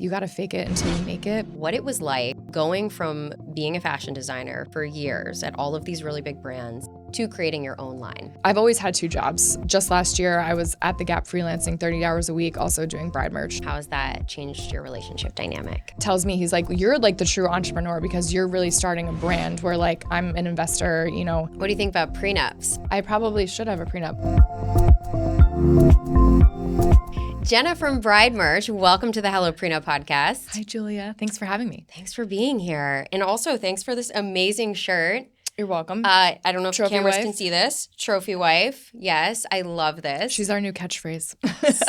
You got to fake it until you make it. What it was like going from being a fashion designer for years at all of these really big brands to creating your own line. I've always had 2 jobs. Just last year, I was at the Gap freelancing 30 hours a week, also doing bride merch. How has that changed your relationship dynamic? Tells me, he's like, you're like the true entrepreneur because you're really starting a brand where like I'm an investor, you know. What do you think about prenups? I probably should have a prenup. Jenna from Bride Merch, welcome to the HelloPrenup podcast. Hi, Julia. Thanks for having me. Thanks for being here. And also thanks for this amazing shirt. You're welcome. I don't know if Trophy cameras wife. can see this. Trophy wife. Yes, I love this. She's our new catchphrase.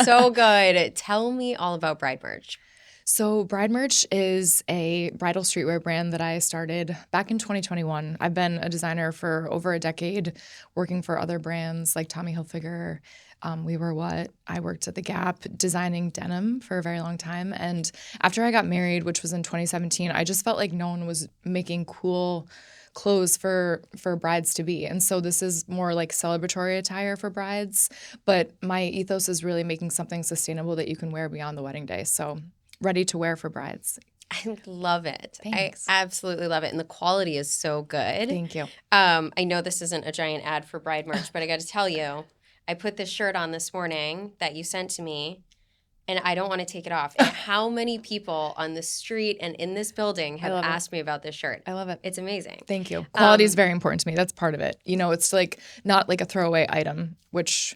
So good. Tell me all about Bride Merch. So Bride Merch is a bridal streetwear brand that I started back in 2021. I've been a designer for over a decade, working for other brands like Tommy Hilfiger. I worked at the Gap designing denim for a very long time. And after I got married, which was in 2017, I just felt like no one was making cool clothes for brides to be. And so this is more like celebratory attire for brides. But my ethos is really making something sustainable that you can wear beyond the wedding day. So ready to wear for brides. I love it. Thanks. I absolutely love it. And the quality is so good. Thank you. I know this isn't a giant ad for Bride Merch, but I got to tell you, I put this shirt on this morning that you sent to me, and I don't want to take it off. And how many people on the street and in this building have asked me about this shirt? I love it. It's amazing. Thank you. Quality is very important to me. That's part of it. You know, it's like not like a throwaway item, which,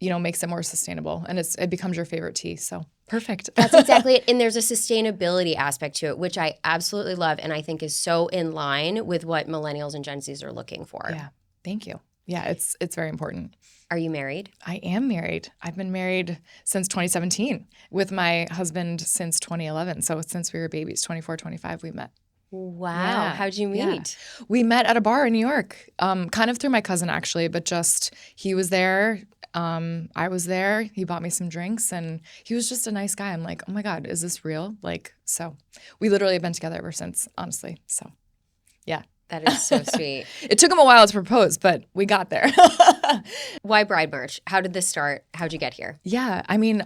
you know, makes it more sustainable, and it becomes your favorite tea. So perfect. That's exactly it. And there's a sustainability aspect to it, which I absolutely love, and I think is so in line with what millennials and Gen Zs are looking for. Yeah. Thank you. Yeah, it's very important. Are you married? I am married. I've been married since 2017 with my husband since 2011. So since we were babies, 24, 25, we met. Wow. Yeah. How'd you meet? Yeah. We met at a bar in New York, kind of through my cousin actually, but just he was there. I was there. He bought me some drinks and he was just a nice guy. I'm like, oh my God, is this real? Like, so we literally have been together ever since, honestly. So yeah. That is so sweet. It took him a while to propose, but we got there. Why Bride Merch? How did this start? How'd you get here? Yeah, I mean,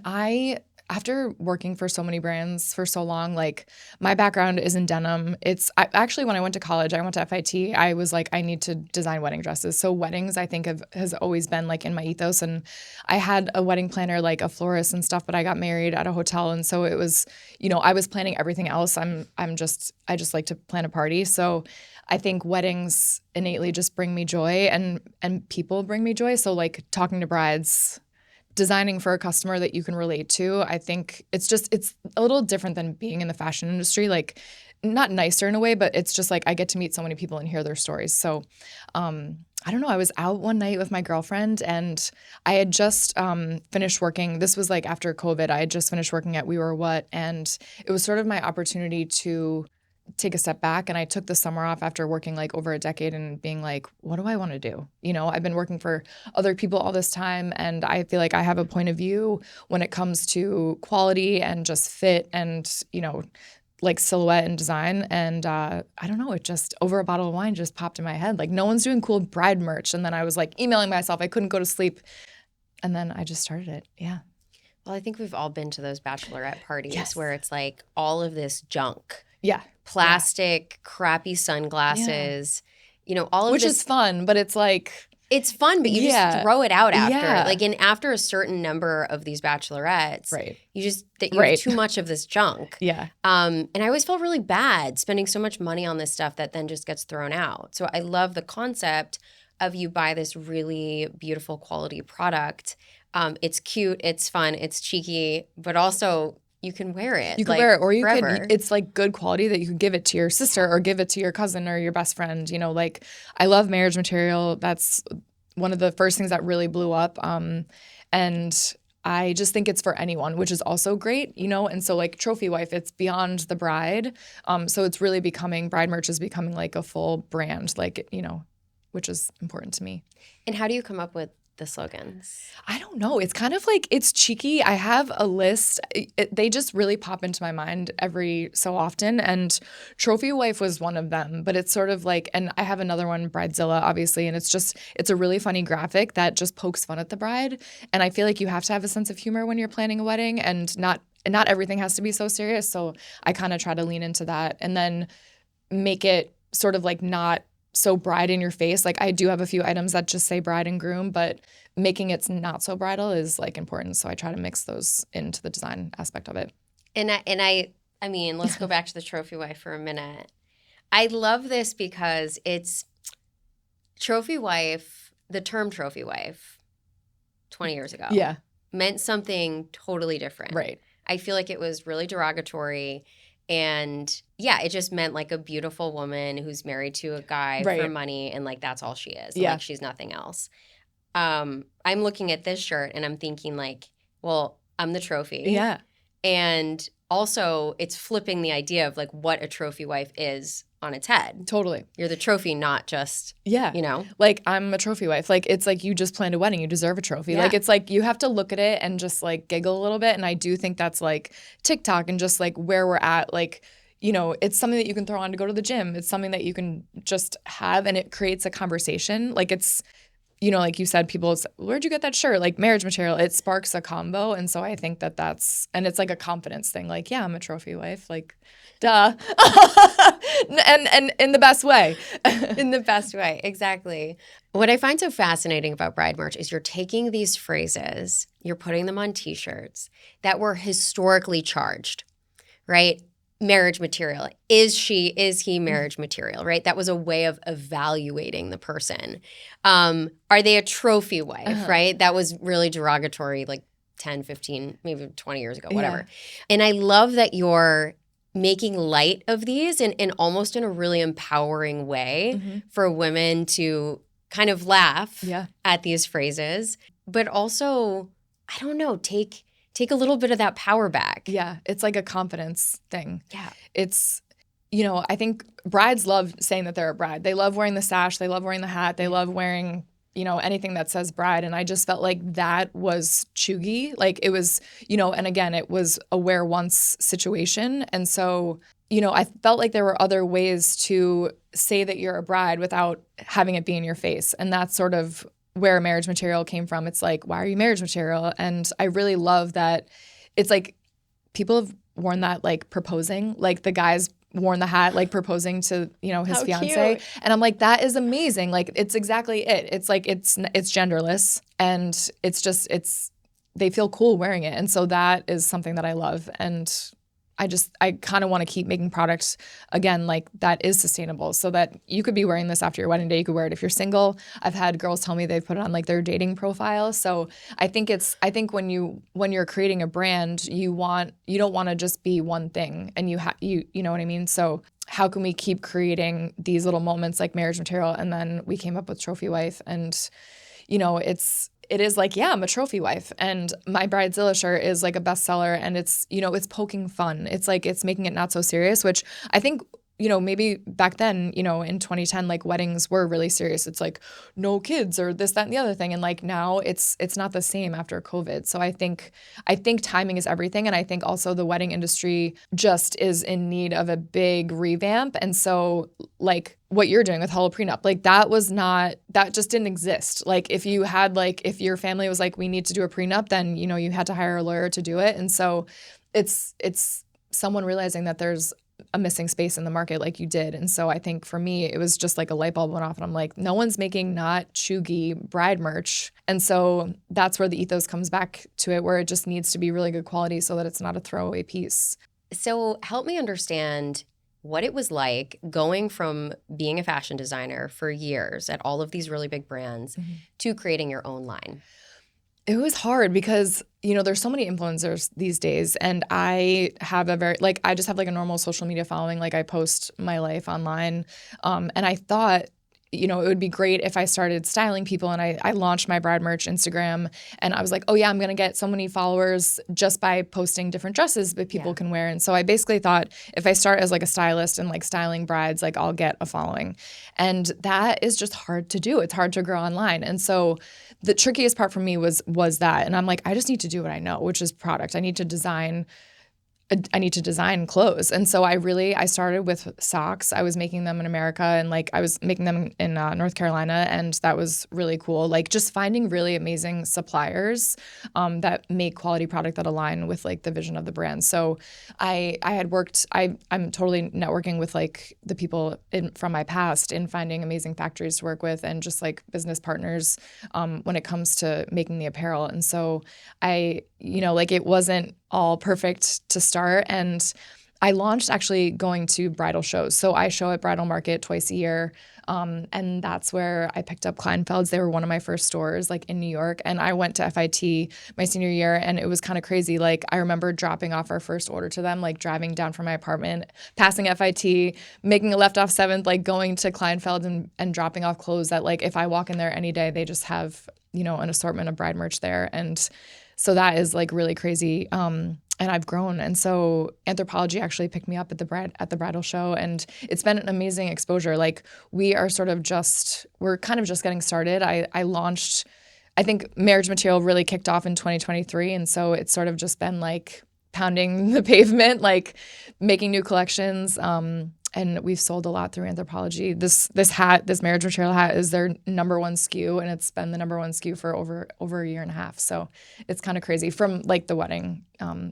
after working for so many brands for so long, like my background is in denim. Actually, when I went to college, I went to FIT. I was like, I need to design wedding dresses. So weddings, I think, has always been like in my ethos. And I had a wedding planner, like a florist and stuff, but I got married at a hotel, and so it was, you know, I was planning everything else. I just like to plan a party. So I think weddings innately just bring me joy, and people bring me joy. So like talking to brides, designing for a customer that you can relate to, I think it's a little different than being in the fashion industry. Like not nicer in a way, but it's just like I get to meet so many people and hear their stories. So I don't know. I was out one night with my girlfriend and I had just finished working. This was like after COVID. I had just finished working at We Were What, and it was sort of my opportunity to take a step back. And I took the summer off after working like over a decade and being like, what do I want to do? You know, I've been working for other people all this time, and I feel like I have a point of view when it comes to quality and just fit and, you know, like silhouette and design. And I don't know, it just over a bottle of wine just popped in my head. Like no one's doing cool bride merch. And then I was like emailing myself. I couldn't go to sleep. And then I just started it. Yeah. Well, I think we've all been to those bachelorette parties Yes. where it's like all of this junk. Yeah. Plastic, crappy sunglasses, you know, all of Which this. is fun, but it's like, It's fun, but you just throw it out after. Yeah. Like, and after a certain number of these bachelorettes, right. you have too much of this junk. Yeah. And I always felt really bad spending so much money on this stuff that then just gets thrown out. So I love the concept of you buy this really beautiful quality product. It's cute, it's fun, it's cheeky, but also you can wear it. You can wear it, or you forever. could, it's like good quality that you could give it to your sister or give it to your cousin or your best friend. You know, like I love marriage material. That's one of the first things that really blew up. And I just think it's for anyone, which is also great, you know? And so like Trophy Wife, it's beyond the bride. So it's really Bride Merch is becoming like a full brand, like, you know, which is important to me. And how do you come up with the slogans? I don't know. It's kind of like, it's cheeky. I have a list. They just really pop into my mind every so often. And Trophy Wife was one of them. But it's sort of like, and I have another one, Bridezilla, obviously. And it's a really funny graphic that just pokes fun at the bride. And I feel like you have to have a sense of humor when you're planning a wedding and not not everything has to be so serious. So I kind of try to lean into that and then make it sort of like not so bride in your face. Like I do have a few items that just say bride and groom, but making it not so bridal is like important. So I try to mix those into the design aspect of it. And I mean, let's go back to the trophy wife for a minute. I love this because it's trophy wife, the term trophy wife 20 years ago meant something totally different. Right. I feel like it was really derogatory. And yeah, it just meant like a beautiful woman who's married to a guy for money and like that's all she is. Like she's nothing else. I'm looking at this shirt and I'm thinking like, well, I'm the trophy. Yeah. And also it's flipping the idea of like what a trophy wife is on its head. Totally. You're the trophy, not just, you know? Like I'm a trophy wife. Like it's like you just planned a wedding. You deserve a trophy. Like it's like you have to look at it and just like giggle a little bit. And I do think that's like TikTok and just like where we're at. Like, you know, it's something that you can throw on to go to the gym. It's something that you can just have and it creates a conversation. Like it's, you know, like you said, people, where'd you get that shirt? Like marriage material, it sparks a combo. And so I think that and it's like a confidence thing. Like, yeah, I'm a trophy wife. Like, duh. and in the best way. In the best way, exactly. What I find so fascinating about bride merch is you're taking these phrases, you're putting them on T-shirts that were historically charged, right? Marriage material. Is he marriage material, right? That was a way of evaluating the person. Are they a trophy wife, right? That was really derogatory like 10, 15, maybe 20 years ago, whatever. And I love that you're making light of these and almost in a really empowering way for women to kind of laugh at these phrases, but also, I don't know, take a little bit of that power back. Yeah, it's like a confidence thing. Yeah. It's, you know, I think brides love saying that they're a bride. They love wearing the sash. They love wearing the hat. They love wearing, you know, anything that says bride. And I just felt like that was chuggy. Like it was, you know, and again, it was a wear once situation. And so, you know, I felt like there were other ways to say that you're a bride without having it be in your face. And that's sort of where marriage material came from. It's like, why are you marriage material? And I really love that it's like people have worn that like proposing, like the guys worn the hat like proposing to, you know, his fiance. Cute. And I'm like, that is amazing. Like it's exactly it. It's like it's genderless and it's just they feel cool wearing it. And so that is something that I love. And I kind of want to keep making products, again, like that is sustainable so that you could be wearing this after your wedding day. You could wear it if you're single. I've had girls tell me they've put it on like their dating profile. So I think when you're creating a brand, you don't want to just be one thing and you know what I mean? So how can we keep creating these little moments like marriage material? And then we came up with Trophy Wife and, you know, it is like, yeah, I'm a trophy wife. And my Bridezilla shirt is like a bestseller and it's, you know, it's poking fun. It's like, it's making it not so serious, which I think, you know, maybe back then, you know, in 2010, like weddings were really serious. It's like no kids or this, that, and the other thing. And like now it's not the same after COVID. So I think timing is everything. And I think also the wedding industry just is in need of a big revamp. And so like what you're doing with HelloPrenup, like that just didn't exist. Like if your family was like, we need to do a prenup, then, you know, you had to hire a lawyer to do it. And so it's someone realizing that there's a missing space in the market like you did. And so I think for me, it was just like a light bulb went off and I'm like, no one's making not chuggy bride merch. And so that's where the ethos comes back to it, where it just needs to be really good quality so that it's not a throwaway piece. So help me understand what it was like going from being a fashion designer for years at all of these really big brands to creating your own line. It was hard because, you know, there's so many influencers these days and I have I just have like a normal social media following. Like I post my life online. And I thought, you know, it would be great if I started styling people and I launched my bride merch Instagram and I was like, oh yeah, I'm going to get so many followers just by posting different dresses that people can wear. And so I basically thought if I start as like a stylist and like styling brides, like I'll get a following. And that is just hard to do. It's hard to grow online. And so the trickiest part for me was that. And I'm like, I just need to do what I know, which is product. I need to design I need to design clothes. And so I started with socks. I was making them in America, and like I was making them in North Carolina, and that was really cool. Like just finding really amazing suppliers that make quality product that align with like the vision of the brand. So I'm totally networking with like the people from my past in finding amazing factories to work with and just like business partners when it comes to making the apparel. And so like it wasn't all perfect to start. And I launched actually going to bridal shows. So I show at Bridal Market twice a year. And that's where I picked up Kleinfelds. They were one of my first stores like in New York. And I went to FIT my senior year, and it was kind of crazy. Like I remember dropping off our first order to them, like driving down from my apartment, passing FIT, making a left off 7th, like going to Kleinfeld and dropping off clothes that like if I walk in there any day, they just have, an assortment of bride merch there. And so that is like really crazy. And I've grown. And so Anthropologie actually picked me up at the bridal show, and it's been an amazing exposure. Like we're kind of just getting started. I launched, I think marriage material really kicked off in 2023. And so it's sort of just been like pounding the pavement, like making new collections. And we've sold a lot through Anthropologie. This marriage material hat is their number one SKU, and it's been the number one SKU for over a year and a half. So it's kind of crazy from like the wedding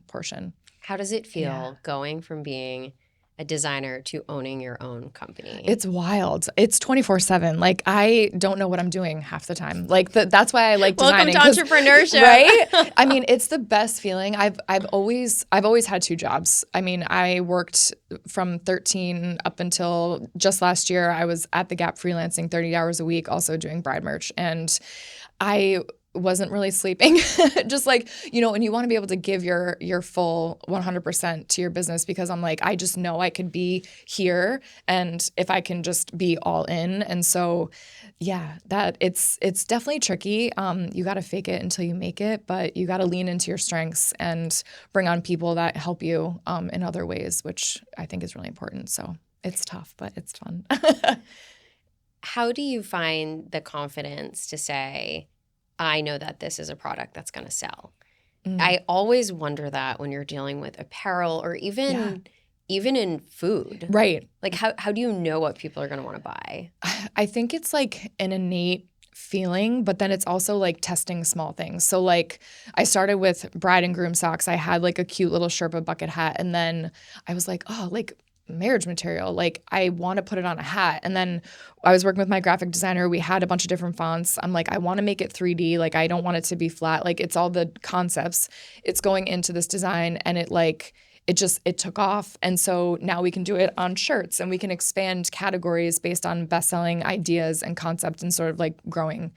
portion. How does it feel going from being a designer to owning your own company? It's wild. It's 24/7. Like I don't know what I'm doing half the time. Like that's why I like designing. Welcome to entrepreneurship, right? I mean, it's the best feeling. I've always had 2 jobs. I mean, I worked from 13 up until just last year. I was at the Gap freelancing 30 hours a week, also doing bride merch, and I wasn't really sleeping. Just like, and you want to be able to give your full 100% to your business, because I'm like, I just know I could be here, and if I can just be all in. And so yeah, that it's definitely tricky. You got to fake it until you make it, but you got to lean into your strengths and bring on people that help you in other ways, which I think is really important. So it's tough, but it's fun. How do you find the confidence to say, I know that this is a product that's going to sell? I always wonder that when you're dealing with apparel or even in food. Right. Like how do you know what people are going to want to buy? I think it's like an innate feeling, but then it's also like testing small things. So like I started with bride and groom socks. I had like a cute little Sherpa bucket hat, and then I was like, oh, like marriage material, like I want to put it on a hat. And then I was working with my graphic designer. We had a bunch of different fonts. I'm like, I want to make it 3D. Like I don't want it to be flat. Like it's all the concepts. It's going into this design, and it took off. And so now we can do it on shirts, and we can expand categories based on best-selling ideas and concepts and sort of like growing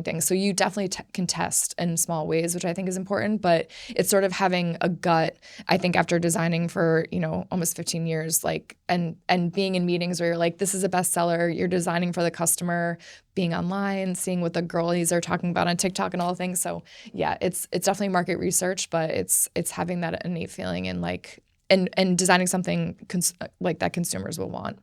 things. So you definitely can test in small ways, which I think is important, but it's sort of having a gut, I think, after designing for, almost 15 years, like, and being in meetings where you're like, this is a bestseller, you're designing for the customer, being online, seeing what the girlies are talking about on TikTok and all the things. So yeah, it's definitely market research, but it's having that innate feeling and like, and designing something like that consumers will want.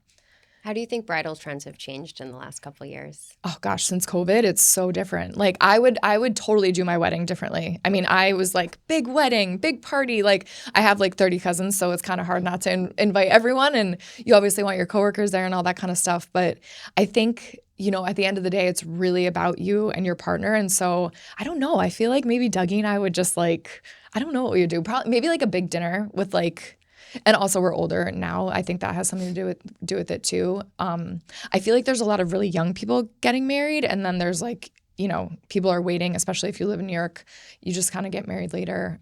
How do you think bridal trends have changed in the last couple of years? Oh gosh, since COVID, it's so different. Like I would totally do my wedding differently. I mean, I was like, big wedding, big party. Like I have like 30 cousins, so it's kind of hard not to invite everyone. And you obviously want your coworkers there and all that kind of stuff. But I think, at the end of the day, it's really about you and your partner. And so I don't know. I feel like maybe Dougie and I would just like, I don't know what we would do. Probably maybe like a big dinner with like, and also we're older now. I think that has something to do with it too. I feel like there's a lot of really young people getting married, and then there's like, people are waiting, especially if you live in New York, you just kind of get married later.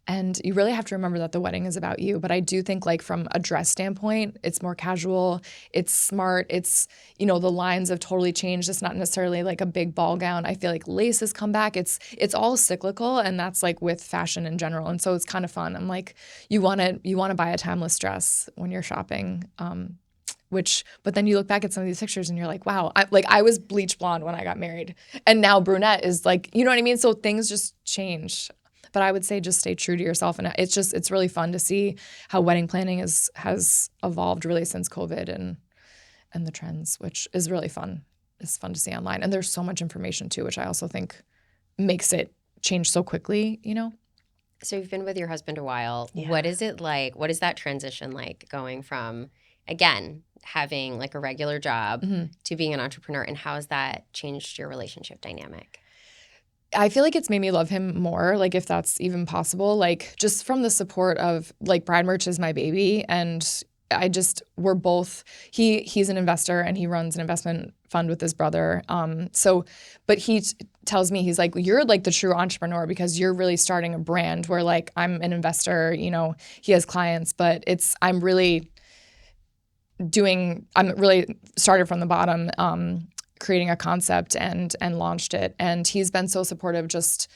And you really have to remember that the wedding is about you. But I do think like from a dress standpoint, it's more casual, it's smart, it's, the lines have totally changed. It's not necessarily like a big ball gown. I feel like lace has come back. It's all cyclical, and that's like with fashion in general. And so it's kind of fun. I'm like, you want to buy a timeless dress when you're shopping. But then you look back at some of these pictures and you're like, wow, I was bleach blonde when I got married, and now brunette is like, you know what I mean? So things just change. But I would say just stay true to yourself. And it's really fun to see how wedding planning has evolved really since COVID and the trends, which is really fun. It's fun to see online. And there's so much information too, which I also think makes it change so quickly, So you've been with your husband a while. Yeah. What is it like? What is that transition like going from, again, having like a regular job to being an entrepreneur? And how has that changed your relationship dynamic? I feel like it's made me love him more, like if that's even possible, like just from the support of like Brad Merch is my baby. And we're both, he's an investor and he runs an investment fund with his brother. But he tells me, he's like, you're like the true entrepreneur because you're really starting a brand where like I'm an investor, you know, he has clients, but I'm really started from the bottom, creating a concept and launched it. And he's been so supportive, just,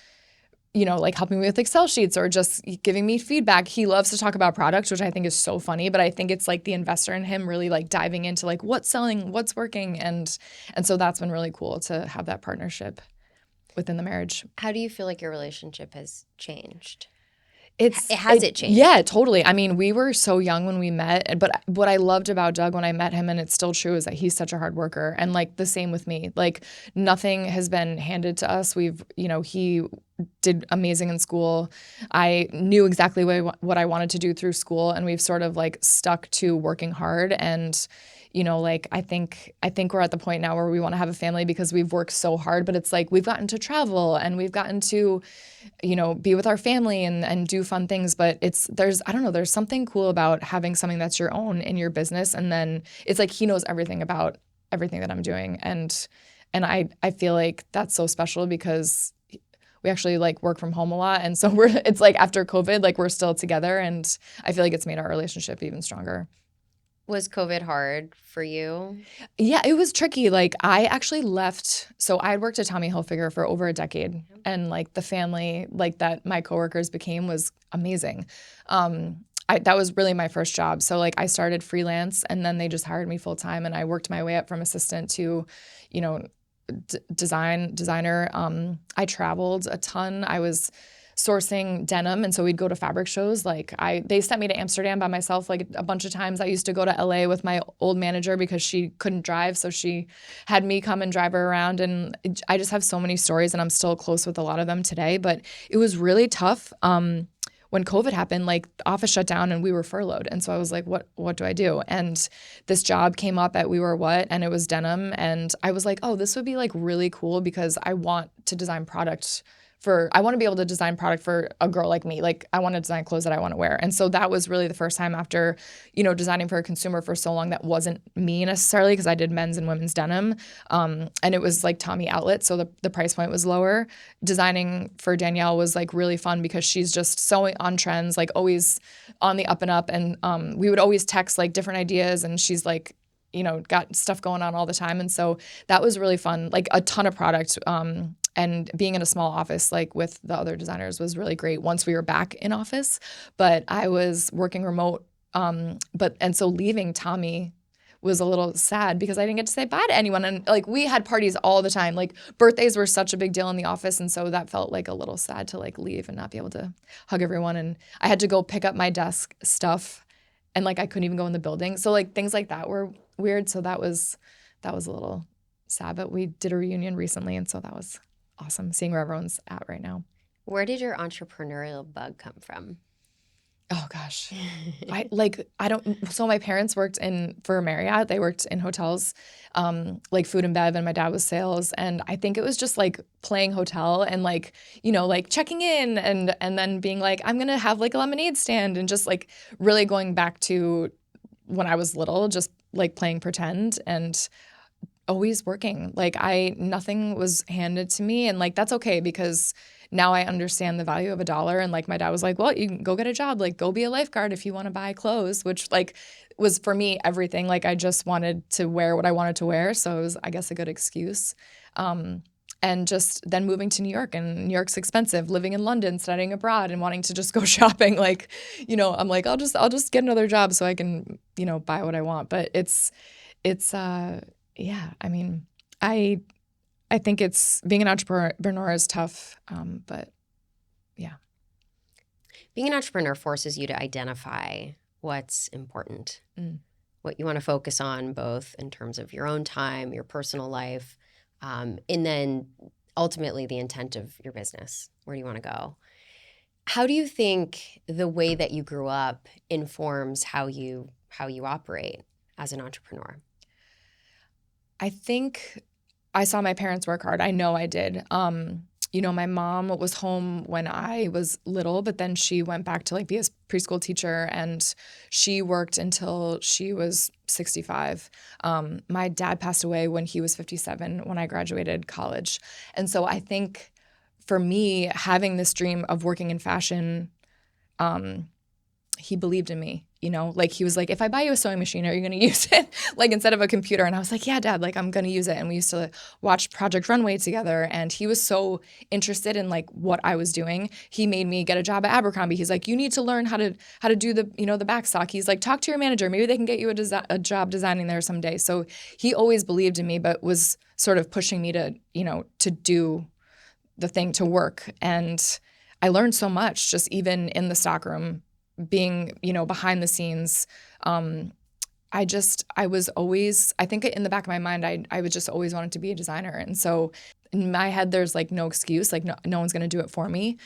you know, like helping me with Excel sheets or just giving me feedback. He loves to talk about products, which I think is so funny, but I think it's like the investor in him really like diving into like what's selling, what's working. And so that's been really cool to have that partnership within the marriage. How do you feel like your relationship has changed? Has it changed? Yeah, totally. I mean, we were so young when we met, but what I loved about Doug when I met him, and it's still true, is that he's such a hard worker. And like the same with me. Like nothing has been handed to us. He did amazing in school. I knew exactly what I wanted to do through school, and we've sort of like stuck to working hard. And you know, like I think we're at the point now where we want to have a family because we've worked so hard, but it's like we've gotten to travel and we've gotten to, you know, be with our family and do fun things. But there's something cool about having something that's your own in your business. And then it's like he knows everything about everything that I'm doing. And I feel like that's so special because we actually like work from home a lot. And so it's like after COVID, like we're still together. And I feel like it's made our relationship even stronger. Was COVID hard for you? Yeah, it was tricky. Like I actually left. So I had worked at Tommy Hilfiger for over a decade, and like the family like that my coworkers became was amazing. That was really my first job. So like I started freelance, and then they just hired me full time, and I worked my way up from assistant to, you know, designer. I traveled a ton. I was sourcing denim, and so we'd go to fabric shows. Like they sent me to Amsterdam by myself like a bunch of times. I used to go to LA with my old manager because she couldn't drive, so she had me come and drive her around. And I just have so many stories, and I'm still close with a lot of them today. But it was really tough. When COVID happened, like the office shut down and we were furloughed. And so I was like, what do I do? And this job came up at We Were What, and it was denim. And I was like, oh, this would be like really cool because I want to design product I want to be able to design product for a girl like me. Like I want to design clothes that I want to wear. And so that was really the first time after, you know, designing for a consumer for so long that wasn't me necessarily, because I did men's and women's denim. And it was like Tommy outlet. So the price point was lower. Designing for Danielle was like really fun because she's just so on trends, like always on the up and up. And we would always text like different ideas, and she's like, you know, got stuff going on all the time. And so that was really fun, like a ton of product. And being in a small office, like with the other designers, was really great once we were back in office. But I was working remote. And so leaving Tommy was a little sad because I didn't get to say bye to anyone. And like we had parties all the time. Like birthdays were such a big deal in the office. And so that felt like a little sad to like leave and not be able to hug everyone. And I had to go pick up my desk stuff, and like I couldn't even go in the building. So like things like that were weird. So that was a little sad. But we did a reunion recently, and so that was awesome seeing where everyone's at right now. Where did your entrepreneurial bug come from? Oh gosh. So my parents worked for Marriott. They worked in hotels, like food and bev, and my dad was sales. And I think it was just like playing hotel and like, you know, like checking in and then being like, I'm going to have like a lemonade stand, and just like really going back to when I was little, just like playing pretend and always working. Like nothing was handed to me, and like that's okay because now I understand the value of a dollar. And like my dad was like, well, you can go get a job, like go be a lifeguard if you want to buy clothes, which like was for me everything. Like I just wanted to wear what I wanted to wear, so it was, I guess, a good excuse. And just then moving to New York, and New York's expensive, living in London, studying abroad, and wanting to just go shopping. Like, you know, I'm like, I'll just get another job so I can, you know, buy what I want. But it's yeah, I mean, I think it's being an entrepreneur is tough, but yeah. Being an entrepreneur forces you to identify what's important, what you want to focus on, both in terms of your own time, your personal life, and then ultimately the intent of your business. Where do you want to go? How do you think the way that you grew up informs how you operate as an entrepreneur? I think I saw my parents work hard. I know I did. My mom was home when I was little, but then she went back to like be a preschool teacher, and she worked until she was 65. My dad passed away when he was 57 when I graduated college. And so I think for me, having this dream of working in fashion, he believed in me, like he was like, if I buy you a sewing machine, are you going to use it? Like instead of a computer. And I was like, yeah, Dad, like I'm going to use it. And we used to watch Project Runway together. And he was so interested in like what I was doing. He made me get a job at Abercrombie. He's like, you need to learn how to do the, the backstock. He's like, talk to your manager. Maybe they can get you a job designing there someday. So he always believed in me, but was sort of pushing me to, to do the thing, to work. And I learned so much just even in the stockroom, being, behind the scenes. I was always, I think in the back of my mind, I was just always wanted to be a designer. And so in my head, there's like no excuse, like no one's going to do it for me.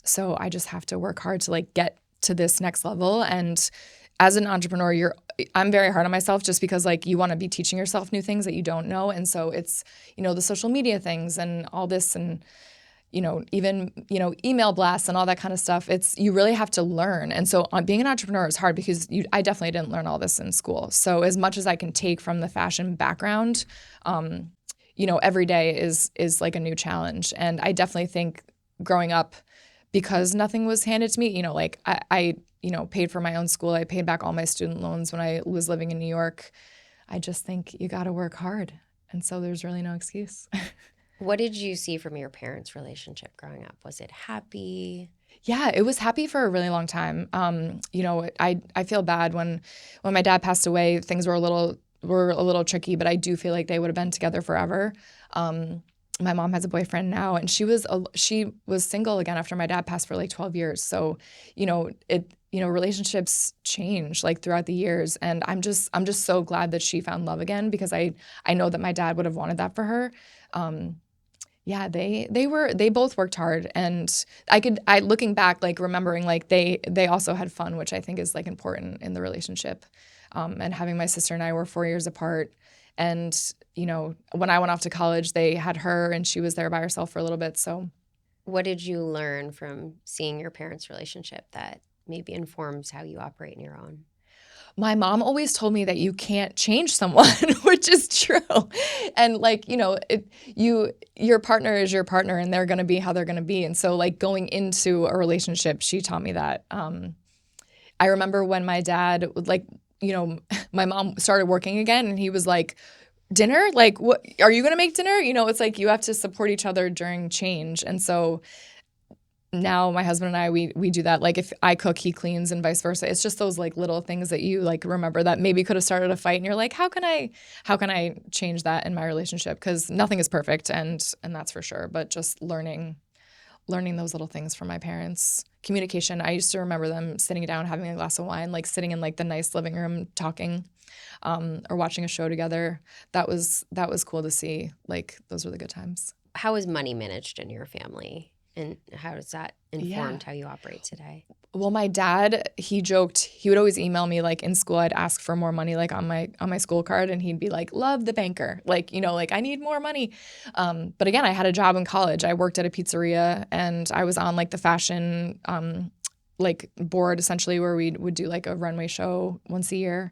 So I just have to work hard to like get to this next level. And as an entrepreneur, I'm very hard on myself just because like you want to be teaching yourself new things that you don't know. And so it's, the social media things and all this and even, email blasts and all that kind of stuff. You really have to learn. And so being an entrepreneur is hard because I definitely didn't learn all this in school. So as much as I can take from the fashion background, every day is like a new challenge. And I definitely think growing up, because nothing was handed to me, like I paid for my own school. I paid back all my student loans when I was living in New York. I just think you got to work hard. And so there's really no excuse. What did you see from your parents' relationship growing up? Was it happy? Yeah, it was happy for a really long time. I feel bad when my dad passed away, things were a little tricky, but I do feel like they would have been together forever. My mom has a boyfriend now, and she was single again after my dad passed for like 12 years. So, relationships change like throughout the years, and I'm just so glad that she found love again, because I know that my dad would have wanted that for her. Yeah, they both worked hard, and I looking back, like remembering like they also had fun, which I think is like important in the relationship. And having my sister and I were 4 years apart, and when I went off to college, they had her, and she was there by herself for a little bit. So, what did you learn from seeing your parents' relationship that maybe informs how you operate in your own? My mom always told me that you can't change someone, which is true. And like, your partner is your partner, and they're going to be how they're going to be. And so like going into a relationship, she taught me that. I remember when my dad would like, my mom started working again, and he was like, dinner? Like, what are you going to make dinner? It's like you have to support each other during change. And so now my husband and I, we do that. Like if I cook, he cleans, and vice versa. It's just those like little things that you like remember that maybe could have started a fight, and you're like, how can I change that in my relationship? Because nothing is perfect, and that's for sure. But just learning those little things from my parents. Communication. I used to remember them sitting down, having a glass of wine, like sitting in like the nice living room talking, or watching a show together. That was cool to see. Like those were the good times. How is money managed in your family? And how does that inform how you operate today? Well, my dad, he joked, he would always email me like in school, I'd ask for more money like on my school card, and he'd be like, love the banker. Like, like I need more money. But again, I had a job in college. I worked at a pizzeria, and I was on like the fashion like board essentially, where we would do like a runway show once a year.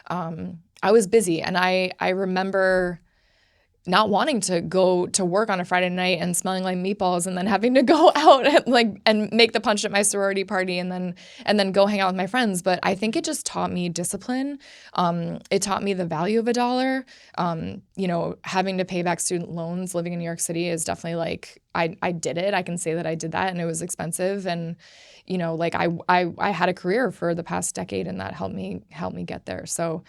I was busy, and I remember not wanting to go to work on a Friday night and smelling like meatballs, and then having to go out and make the punch at my sorority party, and then go hang out with my friends. But I think it just taught me discipline. It taught me the value of a dollar. Having to pay back student loans living in New York City is definitely like I did it. I can say that I did that, and it was expensive. And like I had a career for the past decade, and that helped me get there. So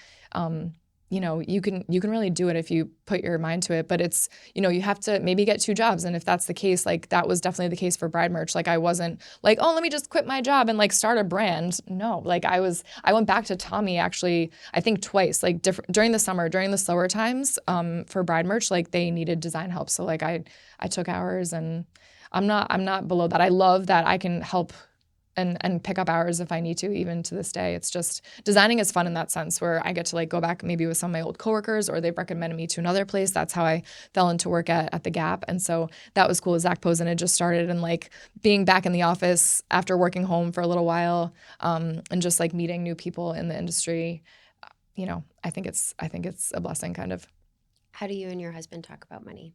you can really do it if you put your mind to it, but it's, you have to maybe get 2 jobs. And if that's the case, like that was definitely the case for Bride Merch. Like I wasn't like, oh, let me just quit my job and like start a brand. No, like I went back to Tommy actually, I think twice, like during the summer, during the slower times, for Bride Merch, like they needed design help. So like I took hours, and I'm not below that. I love that I can help and pick up hours if I need to, even to this day. It's just designing is fun in that sense where I get to like go back maybe with some of my old coworkers or they've recommended me to another place. That's how I fell into work at the Gap. And so that was cool. Zach Posen had just started and like being back in the office after working home for a little while and just like meeting new people in the industry, I think it's a blessing kind of. How do you and your husband talk about money?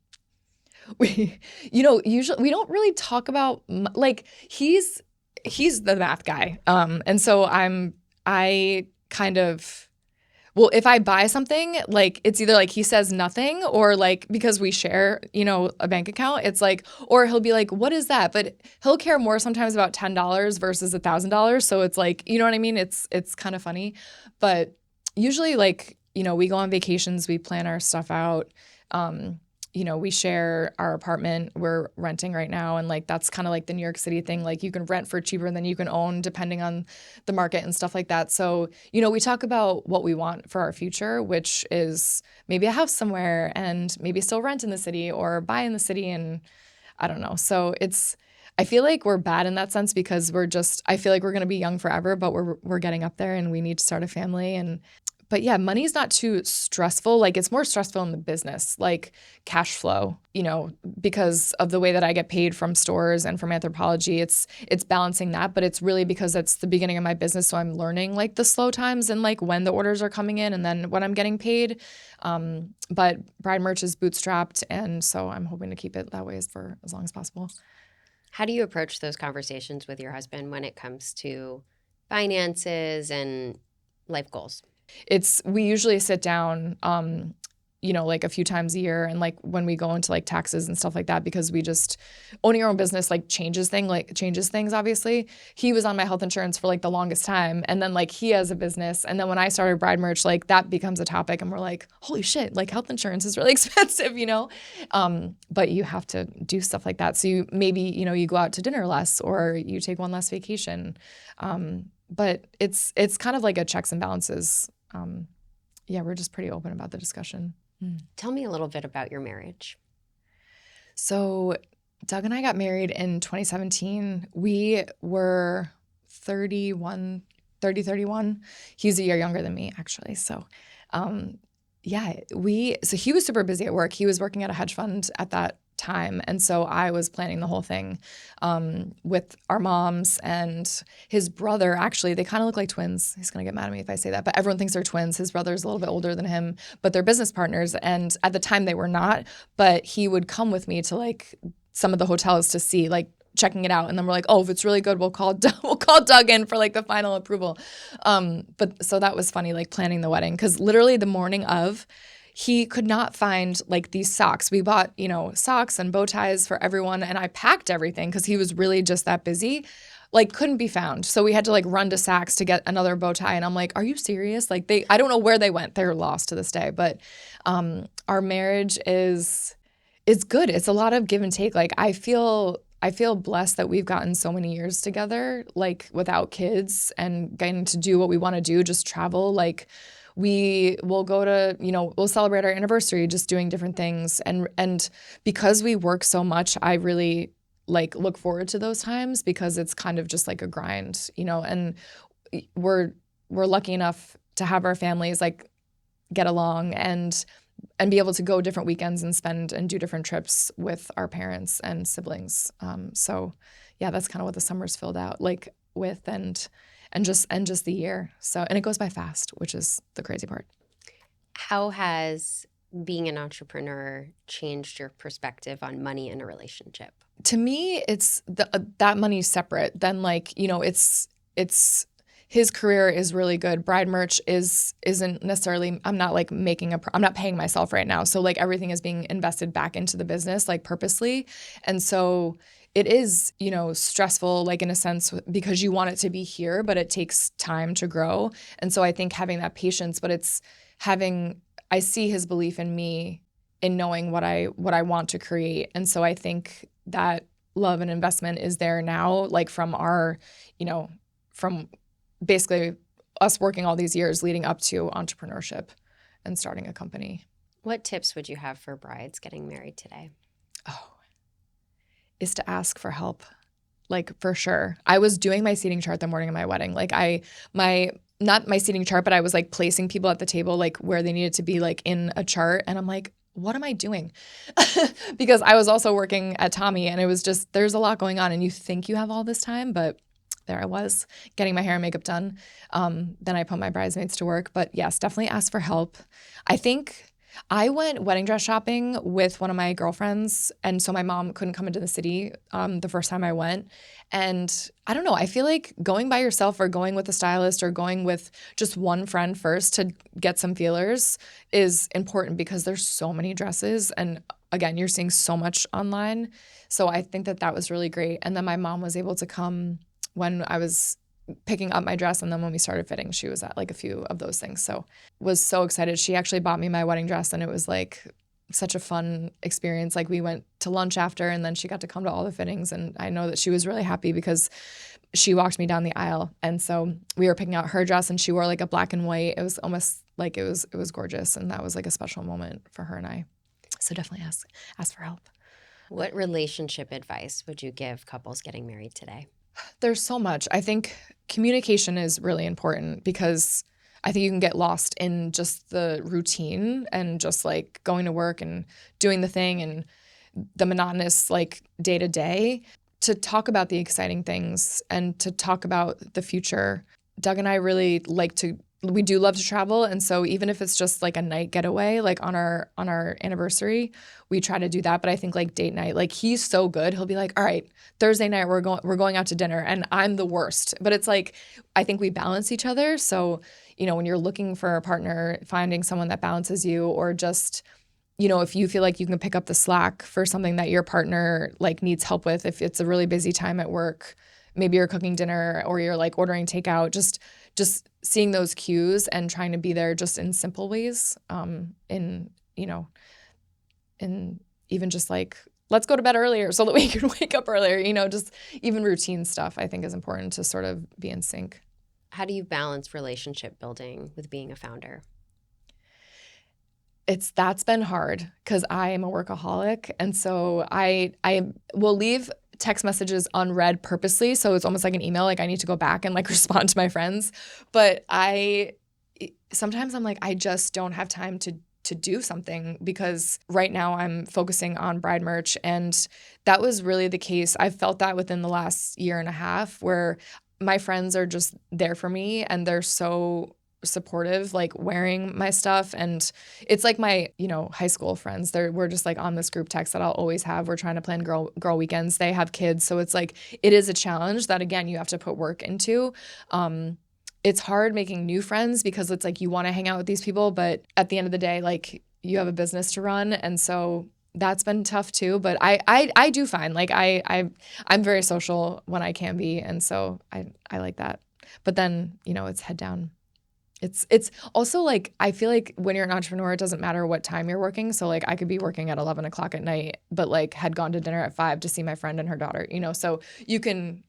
Usually we don't really talk about like he's the math guy. And so I kind of, well, if I buy something, like it's either like he says nothing or like because we share, a bank account, it's like, or he'll be like, what is that? But he'll care more sometimes about $10 versus $1,000. So it's like, you know what I mean? It's kind of funny. But usually like, we go on vacations, we plan our stuff out. We share our apartment we're renting right now. And like, that's kind of like the New York City thing. Like you can rent for cheaper than you can own depending on the market and stuff like that. So, we talk about what we want for our future, which is maybe a house somewhere and maybe still rent in the city or buy in the city. And I don't know. So I feel like we're bad in that sense because I feel like we're going to be young forever, but we're getting up there and we need to start a family. But yeah, money's not too stressful. Like it's more stressful in the business, like cash flow, because of the way that I get paid from stores and from Anthropology. It's balancing that, but it's really because it's the beginning of my business. So I'm learning like the slow times and like when the orders are coming in and then when I'm getting paid. But Bride Merch is bootstrapped. And so I'm hoping to keep it that way for as long as possible. How do you approach those conversations with your husband when it comes to finances and life goals? We usually sit down, like a few times a year and like when we go into like taxes and stuff like that, because we just owning our own business, like changes things, obviously. He was on my health insurance for like the longest time. And then like he has a business. And then when I started Bride Merch, like that becomes a topic and we're like, holy shit, like health insurance is really expensive, but you have to do stuff like that. So you maybe, you go out to dinner less or you take one less vacation. But it's kind of like a checks and balances. We're just pretty open about the discussion. Tell me a little bit about your marriage. So Doug and I got married in 2017. We were 31. He's a year younger than me, actually. So so he was super busy at work. He was working at a hedge fund at that time. And so I was planning the whole thing with our moms and his brother. Actually, they kind of look like twins. He's going to get mad at me if I say that, but everyone thinks they're twins. His brother's a little bit older than him, but they're business partners. And at the time they were not, but he would come with me to like some of the hotels to see like checking it out. And then we're like, oh, if it's really good, we'll call Doug in for like the final approval. But so that was funny, like planning the wedding. Cause literally the morning of, he could not find like these socks. We bought, socks and bow ties for everyone. And I packed everything because he was really just that busy, like couldn't be found. So we had to like run to Saks to get another bow tie. And I'm like, are you serious? Like I don't know where they went. They're lost to this day. But our marriage is good. It's a lot of give and take. Like I feel blessed that we've gotten so many years together, like without kids and getting to do what we want to do, just travel. Like we will go to, we'll celebrate our anniversary, just doing different things. And because we work so much, I really like look forward to those times because it's kind of just like a grind, and we're lucky enough to have our families like get along and be able to go different weekends and spend and do different trips with our parents and siblings. So yeah, that's kind of what the summer's filled out like with and just the year. So, and it goes by fast, which is the crazy part. How has being an entrepreneur changed your perspective on money in a relationship? To me, it's that money's separate. Then like, it's his career is really good. Bride Merch isn't necessarily, I'm not like I'm not paying myself right now. So like everything is being invested back into the business like purposely. And so it is, stressful like in a sense because you want it to be here, but it takes time to grow. And so I think having that patience, but I see his belief in me in knowing what I want to create. And so I think that love and investment is there now, like from our, from basically us working all these years leading up to entrepreneurship and starting a company. What tips would you have for brides getting married today? Oh, is to ask for help. Like, for sure. I was doing my seating chart the morning of my wedding. Like not my seating chart, but I was like placing people at the table, like where they needed to be, like in a chart. And I'm like, what am I doing? Because I was also working at Tommy, and it was just, there's a lot going on, and you think you have all this time, but there I was getting my hair and makeup done. Then I put my bridesmaids to work. But yes, definitely ask for help. I think I went wedding dress shopping with one of my girlfriends, and so my mom couldn't come into the city the first time I went. And I don't know, I feel like going by yourself or going with a stylist or going with just one friend first to get some feelers is important, because there's so many dresses, and again, you're seeing so much online. So I think that was really great. And then my mom was able to come when I was picking up my dress, and then when we started fitting, she was at like a few of those things. So was so excited. She actually bought me my wedding dress, and it was like such a fun experience. Like we went to lunch after, and then she got to come to all the fittings, and I know that she was really happy because she walked me down the aisle. And so we were picking out her dress, and she wore like a black and white. It was almost like it was gorgeous, and that was like a special moment for her and I. So definitely ask for help. What relationship advice would you give couples getting married today? There's so much. I think communication is really important, because I think you can get lost in just the routine and just like going to work and doing the thing and the monotonous like day to day. To talk about the exciting things and to talk about the future. Doug and I really we do love to travel, and so even if it's just like a night getaway, like on our anniversary, we try to do that. But I think like date night, like he's so good, he'll be like, all right, Thursday night we're going out to dinner, and I'm the worst. But it's like I think we balance each other. So, when you're looking for a partner, finding someone that balances you, or just, if you feel like you can pick up the slack for something that your partner like needs help with, if it's a really busy time at work, maybe you're cooking dinner or you're like ordering takeout, just seeing those cues and trying to be there just in simple ways, in even just like, let's go to bed earlier so that we can wake up earlier, just even routine stuff I think is important to sort of be in sync. How do you balance relationship building with being a founder? That's been hard, because I am a workaholic, and so I will leave text messages unread purposely, so it's almost like an email, like I need to go back and like respond to my friends. But sometimes I'm like, I just don't have time to do something, because right now I'm focusing on bride merch, and that was really the case. I've felt that within the last year and a half, where my friends are just there for me, and they're so supportive, like wearing my stuff. And it's like my, high school friends. We're just like on this group text that I'll always have. We're trying to plan girl weekends. They have kids. So it's like, it is a challenge that, again, you have to put work into. It's hard making new friends, because it's like you want to hang out with these people, but at the end of the day, like you have a business to run. And so that's been tough too. But I do find like I'm very social when I can be. And so I like that. But then, it's head down. It's also like, I feel like when you're an entrepreneur, it doesn't matter what time you're working. So like I could be working at 11 o'clock at night, but like had gone to dinner at 5 to see my friend and her daughter, so you can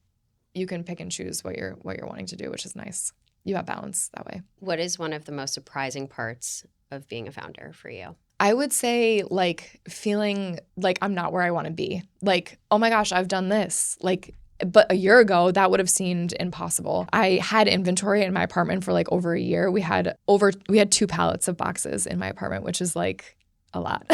pick and choose what you're wanting to do, which is nice. You have balance that way. What is one of the most surprising parts of being a founder for you? I would say like feeling like I'm not where I want to be. Like, oh my gosh, I've done this. Like, but a year ago, that would have seemed impossible. I had inventory in my apartment for like over a year. We had 2 pallets of boxes in my apartment, which is like a lot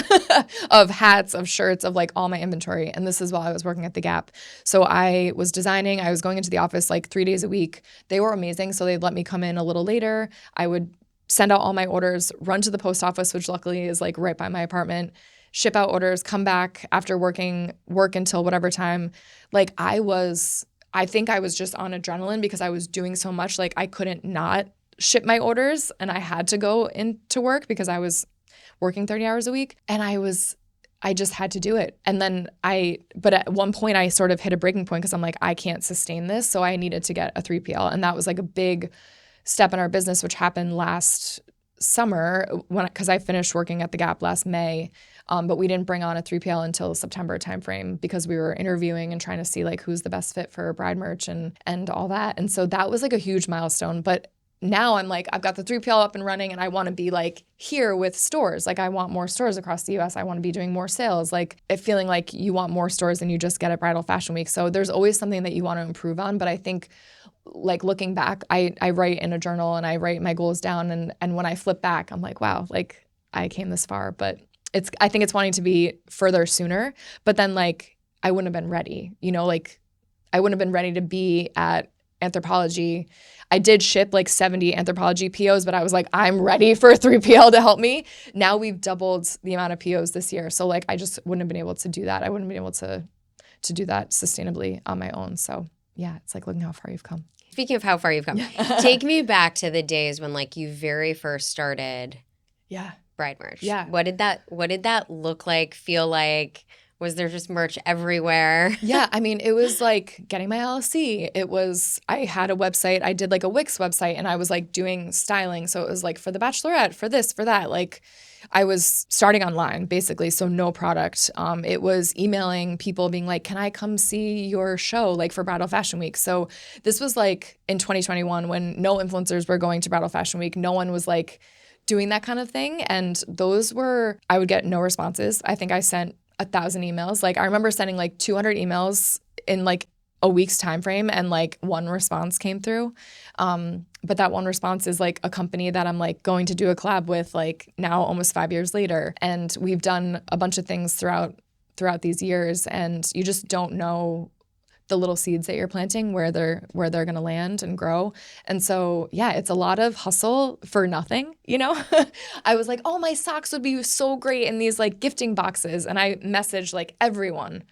of hats, of shirts, of like all my inventory. And this is while I was working at the Gap. So I was designing. I was going into the office like 3 days a week. They were amazing. So they'd let me come in a little later. I would send out all my orders, run to the post office, which luckily is like right by my apartment, ship out orders, come back after work until whatever time. Like I think I was just on adrenaline, because I was doing so much. Like I couldn't not ship my orders, and I had to go into work because I was working 30 hours a week, and I just had to do it. And then but at one point I sort of hit a breaking point, because I'm like, I can't sustain this. So I needed to get a 3PL. And that was like a big step in our business, which happened last summer because I finished working at the Gap last May. But we didn't bring on a 3PL until September timeframe, because we were interviewing and trying to see like who's the best fit for bride merch and all that. And so that was like a huge milestone. But now I'm like, I've got the 3PL up and running and I want to be like here with stores. Like I want more stores across the US. I want to be doing more sales. Like it feeling like you want more stores than you just get at Bridal Fashion Week. So there's always something that you want to improve on. But I think like looking back, I write in a journal and I write my goals down. And when I flip back, I'm like, wow, like I came this far. But I think it's wanting to be further sooner. But then like I wouldn't have been ready, like I wouldn't have been ready to be at Anthropologie. I did ship like 70 Anthropologie POs, but I was like, I'm ready for a 3PL to help me. Now we've doubled the amount of POs this year. So like, I just wouldn't have been able to do that. I wouldn't have been able to do that sustainably on my own. So yeah, it's like looking how far you've come. Speaking of how far you've come, take me back to the days when like you very first started bride merch. Yeah. What did that look like, feel like? Was there just merch everywhere? Yeah, I mean, it was like getting my LLC. I had a website. I did like a Wix website and I was like doing styling. So it was like for the Bachelorette, for this, for that. Like I was starting online basically, so no product. It was emailing people being like, can I come see your show like for Bridal Fashion Week? So this was like in 2021 when no influencers were going to Bridal Fashion Week. No one was like doing that kind of thing. And I would get no responses. I think I sent 1,000 emails. Like I remember sending like 200 emails in like a week's time frame and like one response came through. But that one response is like a company that I'm like going to do a collab with like now almost 5 years later. And we've done a bunch of things throughout these years and you just don't know the little seeds that you're planting, where they're going to land and grow. And so, yeah, it's a lot of hustle for nothing, I was like, oh, my socks would be so great in these like gifting boxes. And I messaged like everyone,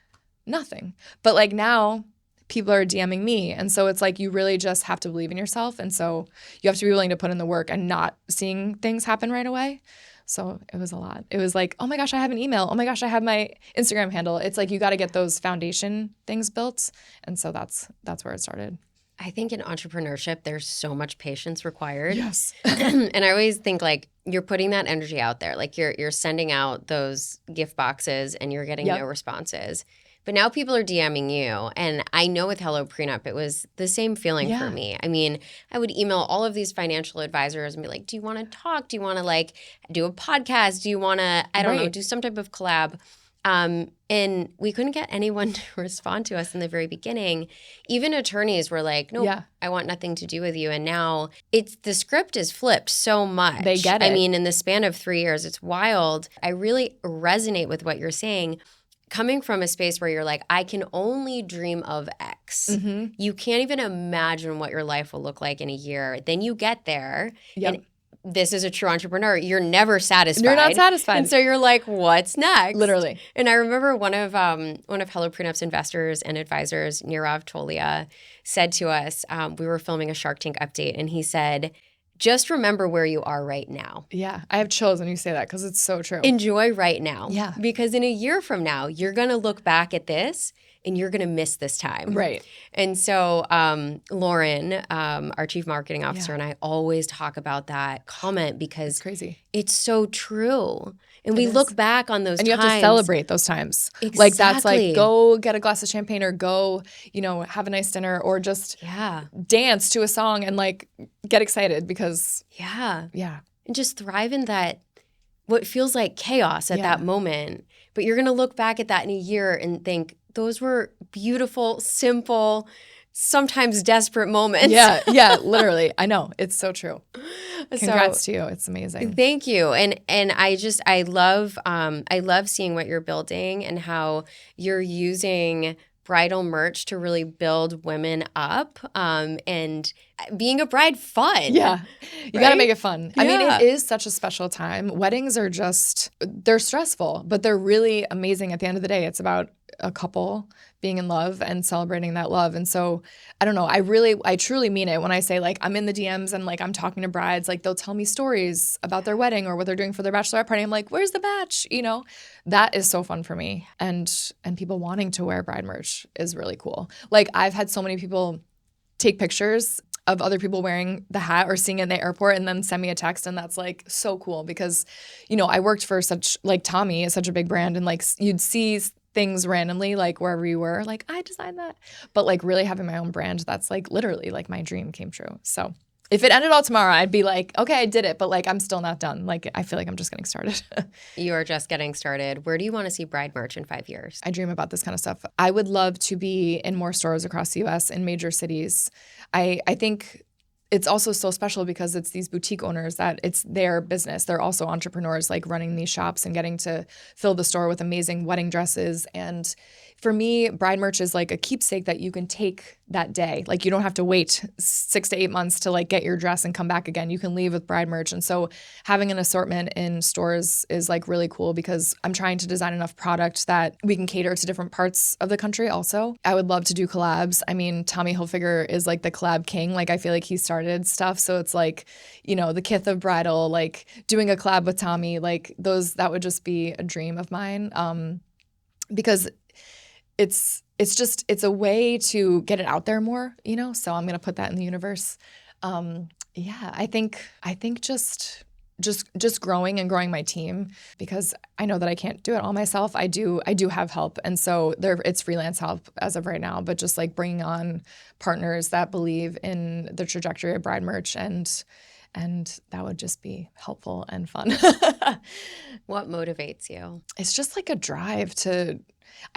nothing. But like now people are DMing me. And so it's like you really just have to believe in yourself. And so you have to be willing to put in the work and not seeing things happen right away. So it was a lot. It was like, oh my gosh, I have an email. Oh my gosh, I have my Instagram handle. It's like you got to get those foundation things built. And so that's where it started. I think in entrepreneurship, there's so much patience required. Yes. And I always think like you're putting that energy out there. Like you're sending out those gift boxes and you're getting no responses. But now people are DMing you. And I know with HelloPrenup, it was the same feeling for me. I mean, I would email all of these financial advisors and be like, do you want to talk? Do you want to like do a podcast? Do you want to, I don't know, do some type of collab? And we couldn't get anyone to respond to us in the very beginning. Even attorneys were like, no, I want nothing to do with you. And now the script is flipped so much. They get it. I mean, in the span of 3 years, it's wild. I really resonate with what you're saying. Coming from a space where you're like, I can only dream of X. Mm-hmm. You can't even imagine what your life will look like in a year. Then you get there. Yep. And this is a true entrepreneur. You're never satisfied. You're not satisfied. And so you're like, what's next? Literally. And I remember one of HelloPrenup's investors and advisors, Nirav Tolia, said to us, we were filming a Shark Tank update, and he said, just remember where you are right now. Yeah. I have chills when you say that because it's so true. Enjoy right now. Yeah. Because in a year from now, you're going to look back at this and you're going to miss this time. Right. And so Lauren, our chief marketing officer, and I always talk about that comment because it's crazy. It's so true. And we look back on those times. And you have to celebrate those times. Exactly. Like that's like go get a glass of champagne or go, have a nice dinner or just dance to a song and like get excited because Yeah. And just thrive in that what feels like chaos at that moment. But you're going to look back at that in a year and think those were beautiful, simple, sometimes desperate moments. Yeah, literally. I know. It's so true. Congrats to you. It's amazing. Thank you. And I love seeing what you're building and how you're using bridal merch to really build women up and being a bride fun. Yeah. You got to make it fun. I mean, it is such a special time. Weddings are they're stressful, but they're really amazing at the end of the day. It's about a couple being in love and celebrating that love. And so, I don't know, I truly mean it when I say like I'm in the DMs and like I'm talking to brides, like they'll tell me stories about their wedding or what they're doing for their bachelorette party. I'm like, where's the batch? That is so fun for me. And people wanting to wear bride merch is really cool. Like I've had so many people take pictures of other people wearing the hat or seeing it in the airport and then send me a text. And that's like so cool because, I worked for Tommy is such a big brand and like you'd see things randomly, like wherever you were, like I designed that. But like really having my own brand, that's like literally like my dream came true. So If it ended all tomorrow, I'd be like, okay, I did it, but like I'm still not done. Like I feel like I'm just getting started. You are just getting started. Where do you want to see bride merch in 5 years? I dream about this kind of stuff. I would love to be in more stores across the US in major cities. I think it's also so special because it's these boutique owners that it's their business. They're also entrepreneurs, like running these shops and getting to fill the store with amazing wedding dresses. And for me, bride merch is like a keepsake that you can take that day. Like you don't have to wait 6 to 8 months to like get your dress and come back again. You can leave with bride merch. And so having an assortment in stores is like really cool because I'm trying to design enough product that we can cater to different parts of the country also. I would love to do collabs. I mean, Tommy Hilfiger is like the collab king. Like I feel like he started stuff. So it's like, you know, the Kith of Bridal, like doing a collab with Tommy, like that would just be a dream of mine. Because it's a way to get it out there more, you know? So I'm going to put that in the universe. Yeah, I think just growing and growing my team because I know that I can't do it all myself. I do have help. And so it's freelance help as of right now, but just like bringing on partners that believe in the trajectory of bride merch and that would just be helpful and fun. What motivates you? It's just like a drive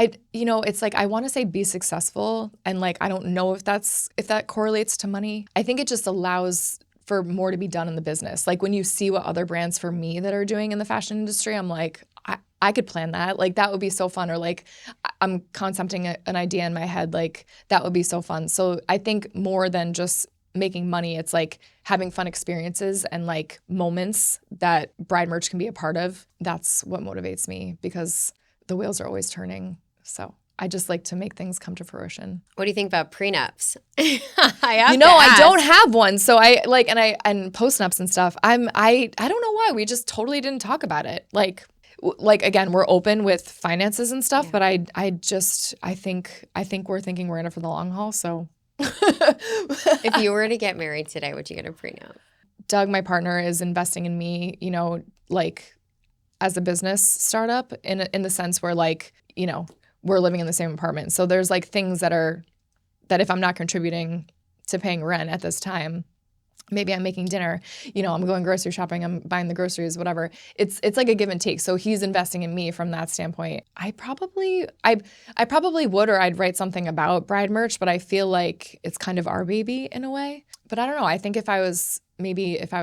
it's like I want to say be successful and like I don't know if that correlates to money. I think it just allows for more to be done in the business. Like when you see what other brands for me that are doing in the fashion industry, I'm like, I could plan that. Like that would be so fun. Or like I'm concepting an idea in my head, like that would be so fun. So I think more than just making money, it's like having fun experiences and like moments that bride merch can be a part of. That's what motivates me because the wheels are always turning. So I just like to make things come to fruition. What do you think about prenups? I don't have one. So I like, and postnups and stuff. I don't know why we just totally didn't talk about it. Like again, we're open with finances and stuff, but I think we're thinking we're in it for the long haul. So if you were to get married today, would you get a prenup? Doug, my partner, is investing in me, you know, like as a business startup in the sense where like, you know, we're living in the same apartment. So there's like things that if I'm not contributing to paying rent at this time, maybe I'm making dinner, you know, I'm going grocery shopping, I'm buying the groceries, whatever. It's like a give and take. So he's investing in me from that standpoint. I probably would, or I'd write something about bride merch, but I feel like it's kind of our baby in a way. But I don't know. I think if I was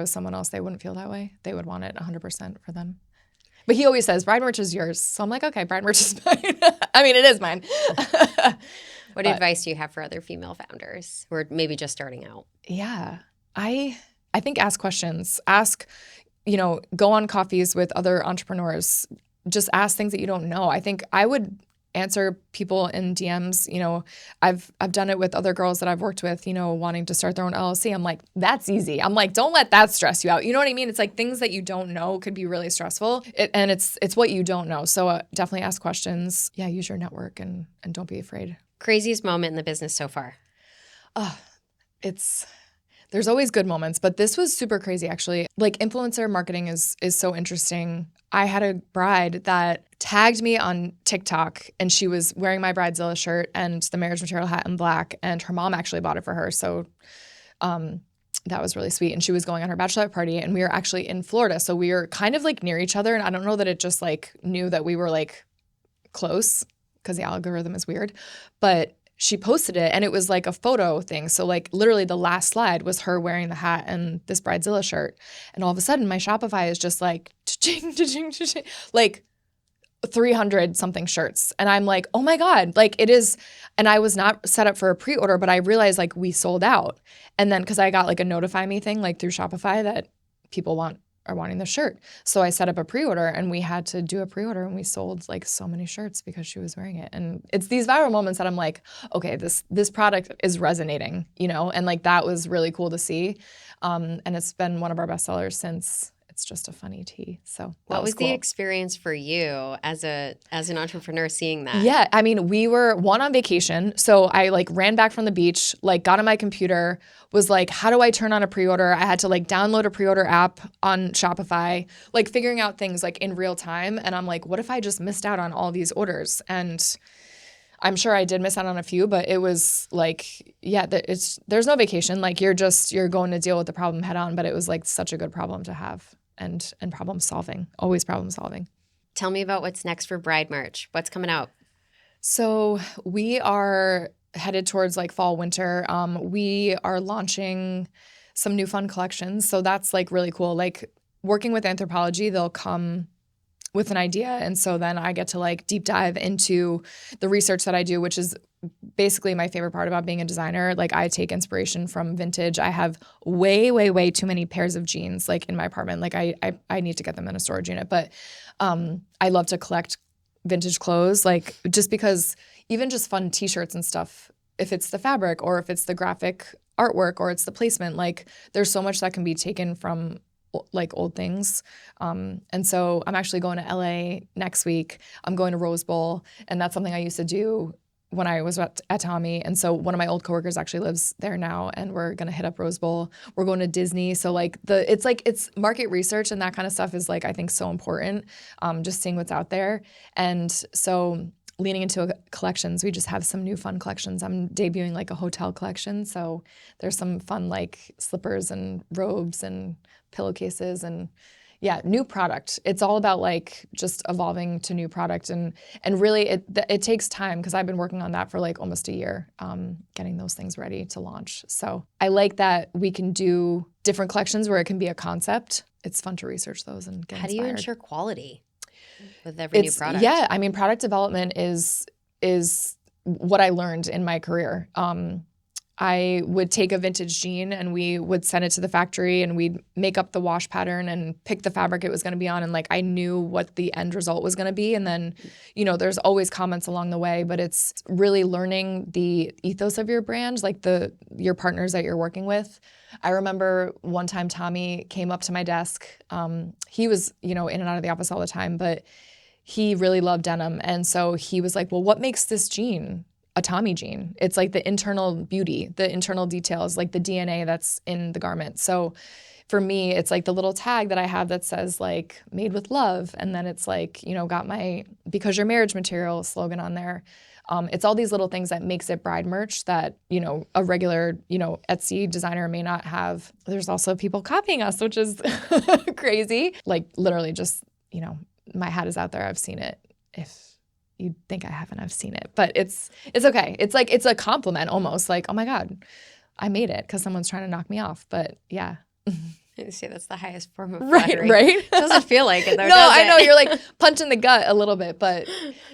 someone else, they wouldn't feel that way. They would want it 100% for them. But he always says, bride merch is yours. So I'm like, okay, bride merch is mine. I mean, it is mine. What advice do you have for other female founders who are maybe just starting out? Yeah, I think ask questions. Ask, you know, go on coffees with other entrepreneurs. Just ask things that you don't know. I think I would answer people in DMs. You know, I've done it with other girls that I've worked with, you know, wanting to start their own LLC. I'm like, that's easy. I'm like, don't let that stress you out. You know what I mean? It's like things that you don't know could be really stressful. And it's what you don't know. So definitely ask questions. Yeah, use your network and don't be afraid. Craziest moment in the business so far? There's always good moments, but this was super crazy actually. Like influencer marketing is so interesting. I had a bride that tagged me on TikTok and she was wearing my Bridezilla shirt and the marriage material hat in black, and her mom actually bought it for her. So that was really sweet. And she was going on her bachelorette party and we were actually in Florida. So we were kind of like near each other. And I don't know that it just like knew that we were like close because the algorithm is weird, but she posted it and it was like a photo thing. So like literally the last slide was her wearing the hat and this Bridezilla shirt. And all of a sudden my Shopify is just like, cha-ching, cha-ching, cha-ching, like 300 something shirts. And I'm like, oh my God, like it is. And I was not set up for a pre-order, but I realized like we sold out. And then cause I got like a notify me thing like through Shopify that people are wanting the shirt. So I set up a pre-order and we had to do a pre-order and we sold like so many shirts because she was wearing it. And it's these viral moments that I'm like, okay, this product is resonating, you know? And like that was really cool to see. And it's been one of our best sellers since. It's just a funny tee. So what was cool. The experience for you as an entrepreneur seeing that? Yeah, I mean, we were on vacation. So I like ran back from the beach, like got on my computer, was like, how do I turn on a pre-order? I had to like download a pre-order app on Shopify, like figuring out things like in real time. And I'm like, what if I just missed out on all these orders? And I'm sure I did miss out on a few, but it was like, yeah, there's no vacation. Like you're going to deal with the problem head on, but it was like such a good problem to have and problem solving, always problem solving. Tell me about what's next for bride merch. What's coming out? So we are headed towards like fall, winter. We are launching some new fun collections. So that's like really cool. Like working with Anthropologie, they'll come with an idea. And so then I get to like deep dive into the research that I do, which is basically my favorite part about being a designer. Like I take inspiration from vintage. I have way, way, way too many pairs of jeans like in my apartment. Like I need to get them in a storage unit. But I love to collect vintage clothes, like just because even just fun t-shirts and stuff, if it's the fabric or if it's the graphic artwork or it's the placement, like there's so much that can be taken from like old things. And so I'm actually going to LA next week. I'm going to Rose Bowl, and that's something I used to do when I was at Tommy. And so one of my old coworkers actually lives there now, and we're going to hit up Rose Bowl. We're going to Disney. So like it's market research and that kind of stuff is like, I think so important, just seeing what's out there. And so leaning into collections, we just have some new fun collections. I'm debuting like a hotel collection. So there's some fun like slippers and robes and pillowcases and yeah, new product. It's all about like just evolving to new product, and really it takes time because I've been working on that for like almost a year, getting those things ready to launch. So I like that we can do different collections where it can be a concept. It's fun to research those and get inspired. How do you ensure quality with every new product? Yeah, I mean, product development is what I learned in my career. I would take a vintage jean and we would send it to the factory and we'd make up the wash pattern and pick the fabric it was going to be on. And like, I knew what the end result was going to be. And then, you know, there's always comments along the way, but it's really learning the ethos of your brand, like your partners that you're working with. I remember one time Tommy came up to my desk. He was, you know, in and out of the office all the time, but he really loved denim. And so he was like, well, what makes this jean a Tommy jean? It's like the internal beauty, the internal details, like the DNA that's in the garment. So for me, it's like the little tag that I have that says like made with love. And then it's like, you know, got my because your marriage material slogan on there. It's all these little things that makes it bride merch that, you know, a regular, you know, Etsy designer may not have. There's also people copying us, which is crazy. Like literally just, you know, my hat is out there. I've seen it. If you think I haven't, I've seen it. But it's okay. It's like, it's a compliment almost like, oh my God, I made it because someone's trying to knock me off. But yeah. I say that's the highest form of flattery. Right? It doesn't feel like it though, No, does it? I know. You're like punching the gut a little bit. But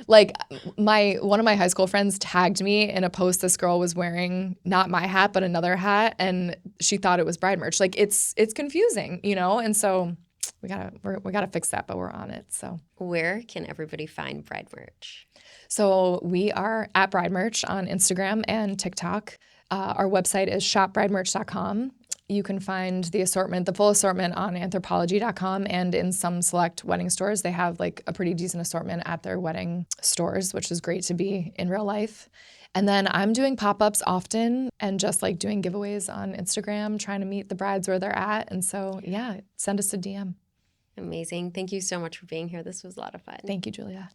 like one of my high school friends tagged me in a post this girl was wearing not my hat, but another hat. And she thought it was bride merch. Like it's confusing, you know? And so we gotta fix that, but we're on it. So where can everybody find bride merch? So we are at Bride Merch on Instagram and TikTok. Our website is shopbridemerch.com. You can find the full assortment on anthropologie.com, and in some select wedding stores, they have like a pretty decent assortment at their wedding stores, which is great to be in real life. And then I'm doing pop-ups often and just like doing giveaways on Instagram, trying to meet the brides where they're at. And so, yeah, send us a DM. Amazing. Thank you so much for being here. This was a lot of fun. Thank you, Julia.